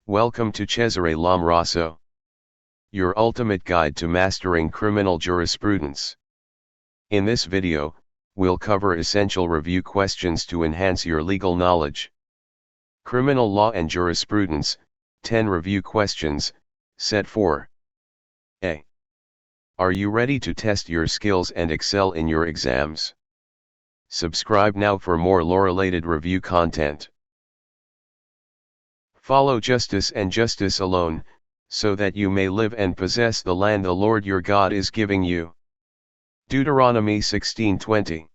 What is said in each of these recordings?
Welcome to Cesare Lomraso, your ultimate guide to mastering criminal jurisprudence. In this video, we'll cover essential review questions to enhance your legal knowledge. Criminal Law and Jurisprudence, 10 review questions, set 4. A. Are you ready to test your skills and excel in your exams? Subscribe now for more law-related review content. Follow justice and justice alone, so that you may live and possess the land the Lord your God is giving you. Deuteronomy 16:20.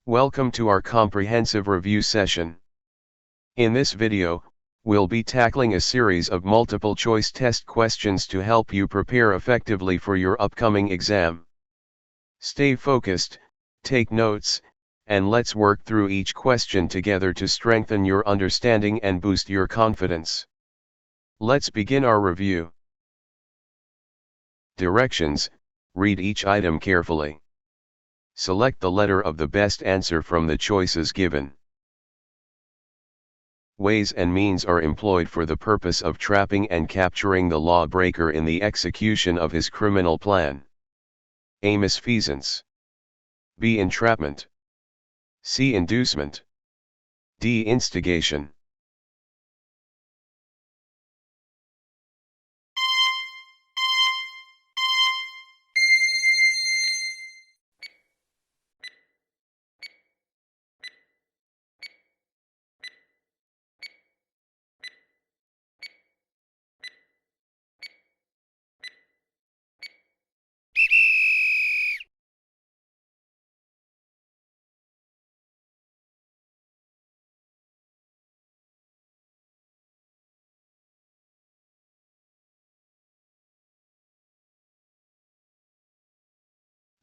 Welcome to our comprehensive review session. In this video, we'll be tackling a series of multiple-choice test questions to help you prepare effectively for your upcoming exam. Stay focused, take notes, and let's work through each question together to strengthen your understanding and boost your confidence. Let's begin our review. Directions: read each item carefully. Select the letter of the best answer from the choices given. Ways and means are employed for the purpose of trapping and capturing the lawbreaker in the execution of his criminal plan. A. Misfeasance. B. Entrapment. C. Inducement. D. Instigation.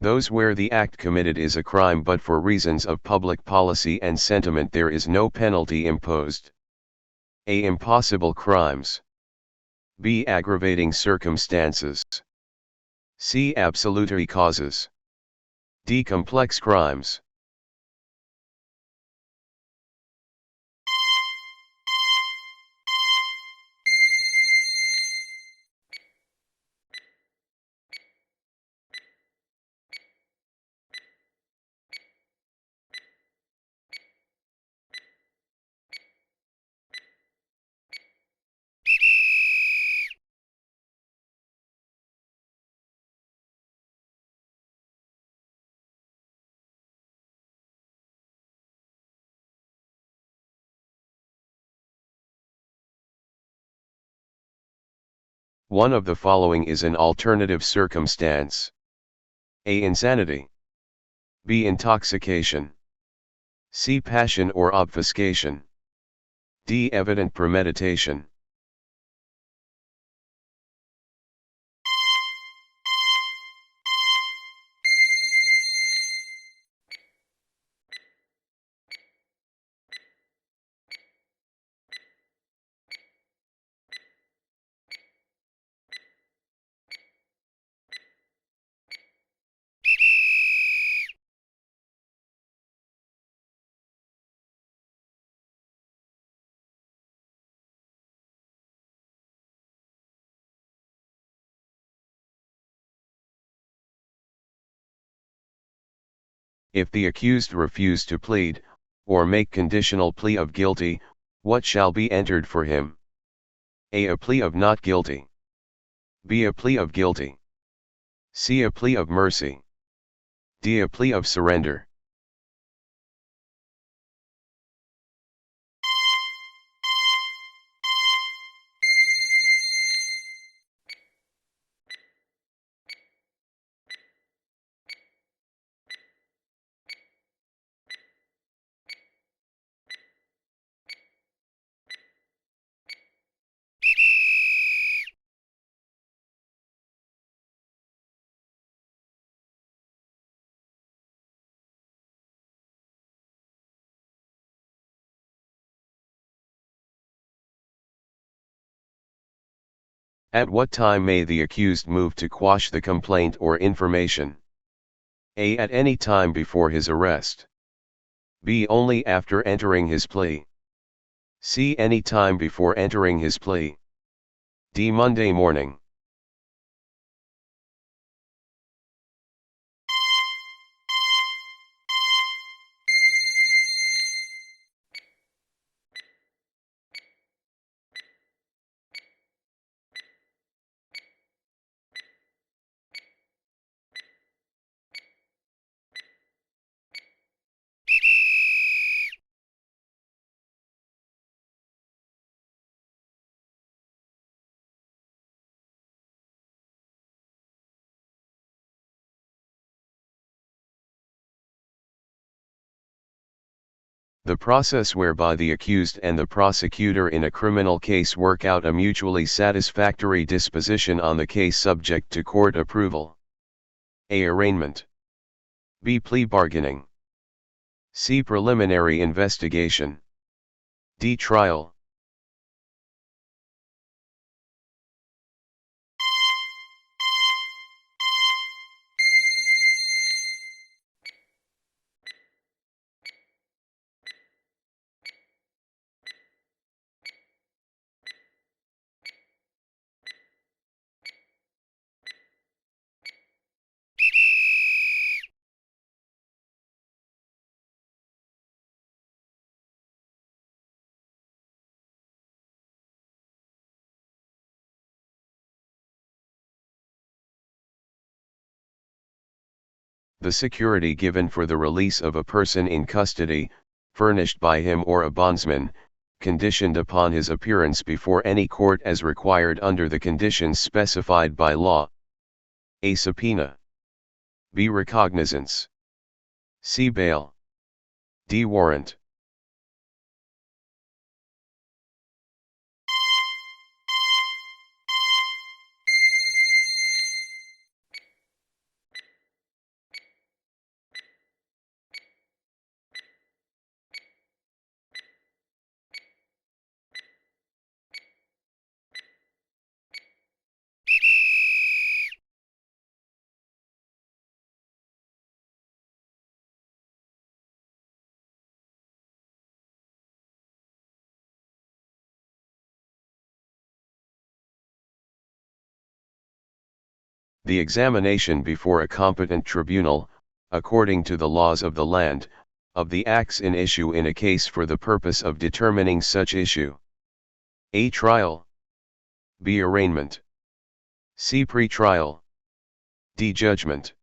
Those where the act committed is a crime but for reasons of public policy and sentiment there is no penalty imposed. A. Impossible crimes. B. Aggravating circumstances. C. Absolutary causes. D. Complex crimes. One of the following is an alternative circumstance. A. Insanity. B. Intoxication. C. Passion or obfuscation. D. Evident premeditation. If the accused refuse to plead, or make conditional plea of guilty, what shall be entered for him? A. A plea of not guilty. B. A plea of guilty. C. A plea of mercy. D. A plea of surrender. At what time may the accused move to quash the complaint or information? A. At any time before his arrest. B. Only after entering his plea. C. Any time before entering his plea. D. Monday morning. The process whereby the accused and the prosecutor in a criminal case work out a mutually satisfactory disposition on the case subject to court approval. A. Arraignment. B. Plea bargaining. C. Preliminary investigation. D. Trial. The security given for the release of a person in custody, furnished by him or a bondsman, conditioned upon his appearance before any court as required under the conditions specified by law. A. Subpoena. B. Recognizance. C. Bail. D. Warrant. The examination before a competent tribunal, according to the laws of the land, of the acts in issue in a case for the purpose of determining such issue. A. Trial. B. Arraignment. C. Pre-trial. D. Judgment.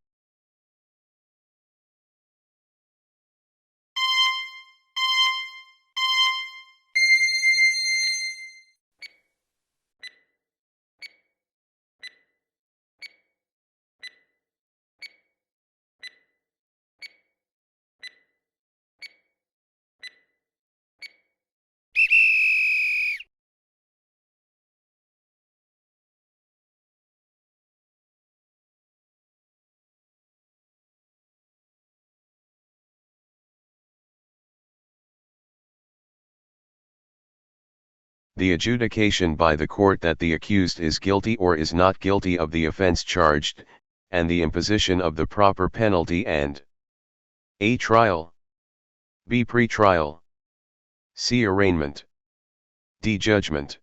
The adjudication by the court that the accused is guilty or is not guilty of the offense charged, and the imposition of the proper penalty and A. Trial. B. Pre-trial. C. Arraignment. D. Judgment.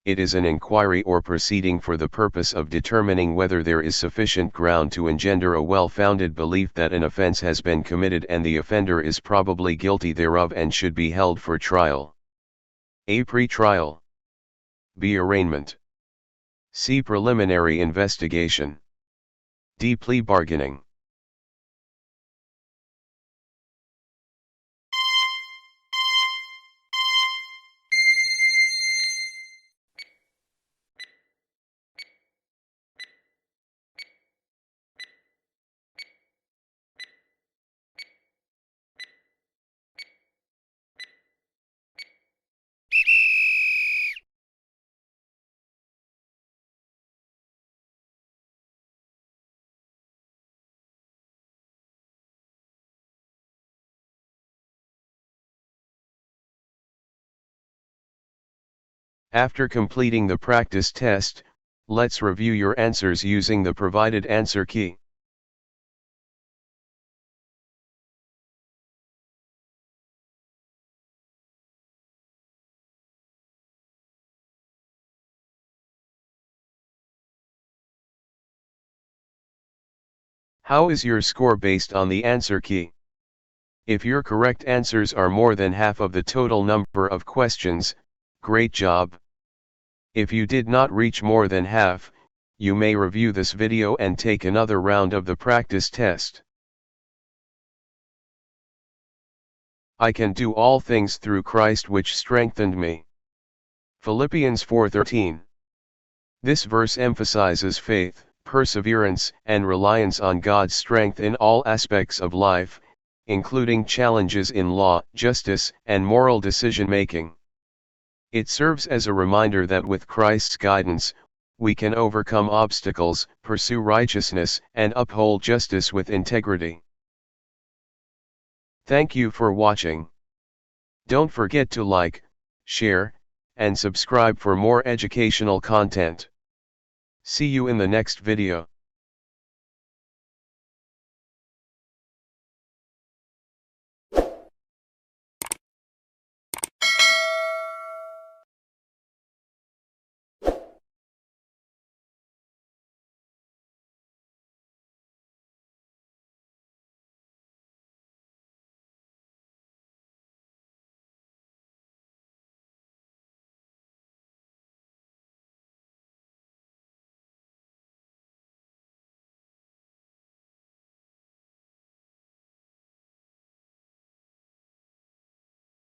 It is an inquiry or proceeding for the purpose of determining whether there is sufficient ground to engender a well-founded belief that an offense has been committed and the offender is probably guilty thereof and should be held for trial. A. Pre-trial. B. Arraignment. C. Preliminary investigation. D. Plea bargaining. After completing the practice test, let's review your answers using the provided answer key. How is your score based on the answer key? If your correct answers are more than half of the total number of questions, great job. If you did not reach more than half, you may review this video and take another round of the practice test. I can do all things through Christ which strengthened me. Philippians 4:13. This verse emphasizes faith, perseverance, and reliance on God's strength in all aspects of life, including challenges in law, justice, and moral decision-making. It serves as a reminder that with Christ's guidance, we can overcome obstacles, pursue righteousness, and uphold justice with integrity. Thank you for watching. Don't forget to like, share, and subscribe for more educational content. See you in the next video.